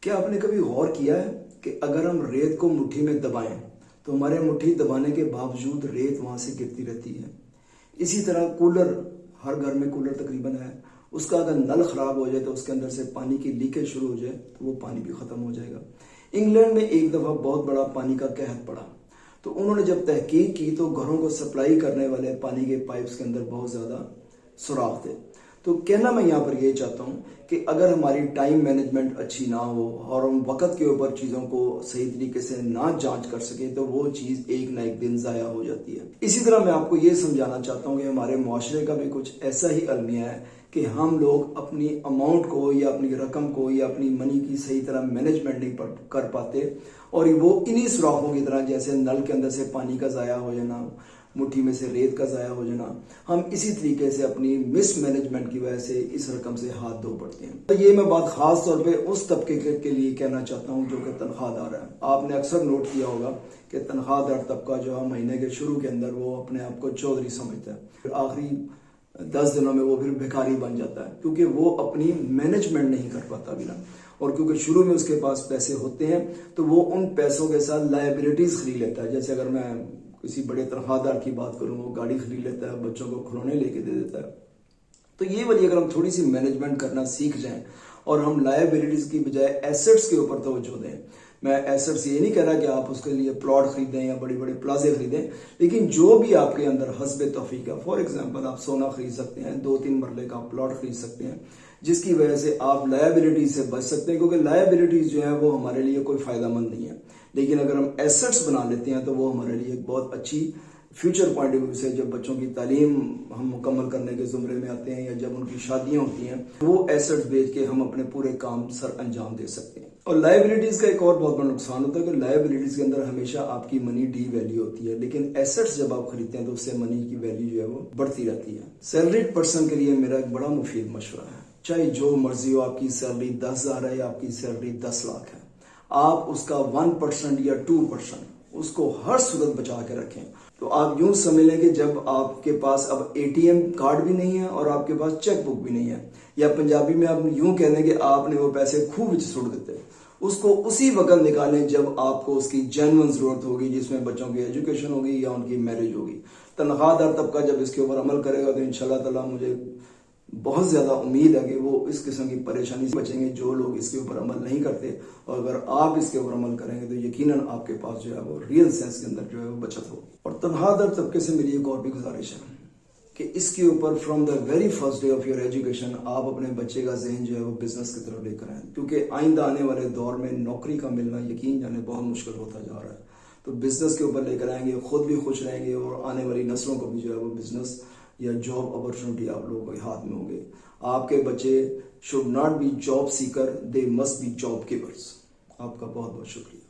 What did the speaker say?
क्या आपने कभी गौर किया है कि अगर हम रेत को मुट्ठी में दबाएं तो हमारे मुट्ठी दबाने के बावजूद रेत वहां से गिरती रहती है। इसी तरह कूलर, हर घर में कूलर तकरीबन है, उसका अगर नल खराब हो जाए तो उसके अंदर से पानी की लीकेज शुरू हो जाए तो वो पानी भी खत्म हो जाएगा। इंग्लैंड में एक दफा बहुत बड़ा पानी का कहर पड़ा तो उन्होंने जब तहकीक की तो घरों को सप्लाई करने वाले पानी के पाइप्स के अंदर बहुत ज्यादा सुराख थे। तो कहना मैं यहाँ पर ये चाहता हूँ कि अगर हमारी टाइम मैनेजमेंट अच्छी ना हो और हम वक्त के ऊपर चीज़ों को सही तरीके से ना जांच कर सके तो वो चीज़ एक ना एक दिन ज़ाया हो जाती है। इसी तरह मैं आपको ये समझाना चाहता हूँ कि हमारे मुआशरे का भी कुछ ऐसा ही अलमिया है कि हम लोग अपनी अमाउंट को या अपनी रकम को या अपनी मनी की सही तरह मैनेजमेंट नहीं कर पाते और वो इन्हीं सुराखों की तरह, जैसे नल के अंदर से पानी का ज़ाया हो जाना, मुट्ठी में से रेत का ज़ाया हो जाना, हम इसी तरीके से अपनी मिस मैनेजमेंट की वजह से इस रकम से हाथ धो पड़ते हैं। तो ये मैं बात खास तौर पे उस तबके के लिए कहना चाहता हूँ जो कि तनख्वाहदार है। आपने अक्सर नोट किया होगा कि तनख्वाहदार तबका जो है महीने के शुरू के अंदर वो अपने आप को चौधरी समझता है, फिर आखिरी 10 दिनों में वो फिर भिखारी बन जाता है क्योंकि वो अपनी मैनेजमेंट नहीं कर पाता बिना, और क्योंकि शुरू में उसके पास पैसे होते हैं तो वो उन पैसों के साथ लायबिलिटीज खरीद लेता है। जैसे अगर मैं किसी बड़े तनख्वाहदार की बात करूं, वो गाड़ी खरीद लेता है, बच्चों को खिलौने लेके दे देता है। तो ये वाली अगर हम थोड़ी सी मैनेजमेंट करना सीख जाएं और हम लायबिलिटीज की बजाय एसेट्स के ऊपर तवज्जो दें। मैं एसेट्स ये नहीं कह रहा कि आप उसके लिए प्लॉट खरीदें या बड़े बड़े प्लाजे खरीदें, लेकिन जो भी आपके अंदर हस्बे तौफीक है, फॉर एग्जांपल आप सोना खरीद सकते हैं, 2-3 मरले का प्लॉट खरीद सकते हैं जिसकी वजह से आप लायबिलिटीज से बच सकते हैं, क्योंकि लायबिलिटीज जो है वो हमारे लिए कोई फायदेमंद नहीं है। लेकिन अगर हम एसेट्स बना लेते हैं तो वो हमारे लिए एक बहुत अच्छी फ्यूचर पॉइंट ऑफ व्यू से, जब बच्चों की तालीम हम मुकम्मल करने के ज़ुमरे में आते हैं या जब उनकी शादियां होती हैं, वो एसेट्स बेच के हम अपने पूरे काम सर अंजाम दे सकते हैं। और लायबिलिटीज का एक और बहुत बड़ा नुकसान होता है कि लायबिलिटीज के अंदर हमेशा आपकी मनी डी वैल्यू होती है, लेकिन एसेट्स जब आप खरीदते हैं तो उससे मनी की वैल्यू जो है वो बढ़ती रहती है। सैलरीड पर्सन के लिए मेरा एक बड़ा मुफीद मशवरा है, चाहे जो मर्जी हो, आपकी सैलरी 10,000 है या आपकी सैलरी 10 लाख है, आप उसका 1% या 2% उसको हर सूरत बचा के रखें। तो आप यूं समझ लें कि जब आपके पास अब एटीएम कार्ड भी नहीं है और आपके पास चेक बुक भी नहीं है, या पंजाबी में आप यूं कह दें कि आपने वो पैसे खूह विच सुट देते, उसको उसी वक्त निकालें जब आपको उसकी जेन्युइन जरूरत होगी, जिसमें बच्चों की एजुकेशन होगी या उनकी मैरिज होगी। तनख्वाहदार तबका जब इसके ऊपर अमल करेगा तो इंशाल्लाह ताला मुझे बहुत ज्यादा उम्मीद है कि वो इस किस्म की परेशानी से बचेंगे जो लोग इसके ऊपर अमल नहीं करते। और अगर आप इसके ऊपर अमल करेंगे तो यकीनन आपके पास जो है वो रियल सेंस के अंदर जो है वो बचत हो। और तनख्वाहदार तबके से मेरी एक और भी गुजारिश है कि इसके ऊपर from the very first day of your education आप अपने बच्चे का जहन जो है वो बिजनेस की तरफ लेकर आए, क्योंकि आइंदा आने वाले दौर में नौकरी का मिलना यकीन जाने बहुत मुश्किल होता जा रहा है। तो बिजनेस के ऊपर लेकर आएंगे, खुद भी खुश रहेंगे और आने वाली नस्लों को भी जो है वो बिजनेस या जॉब अपॉर्चुनिटी आप लोगों के हाथ में होंगे। आपके बच्चे should not be job seeker, they must be job givers. आपका बहुत बहुत शुक्रिया।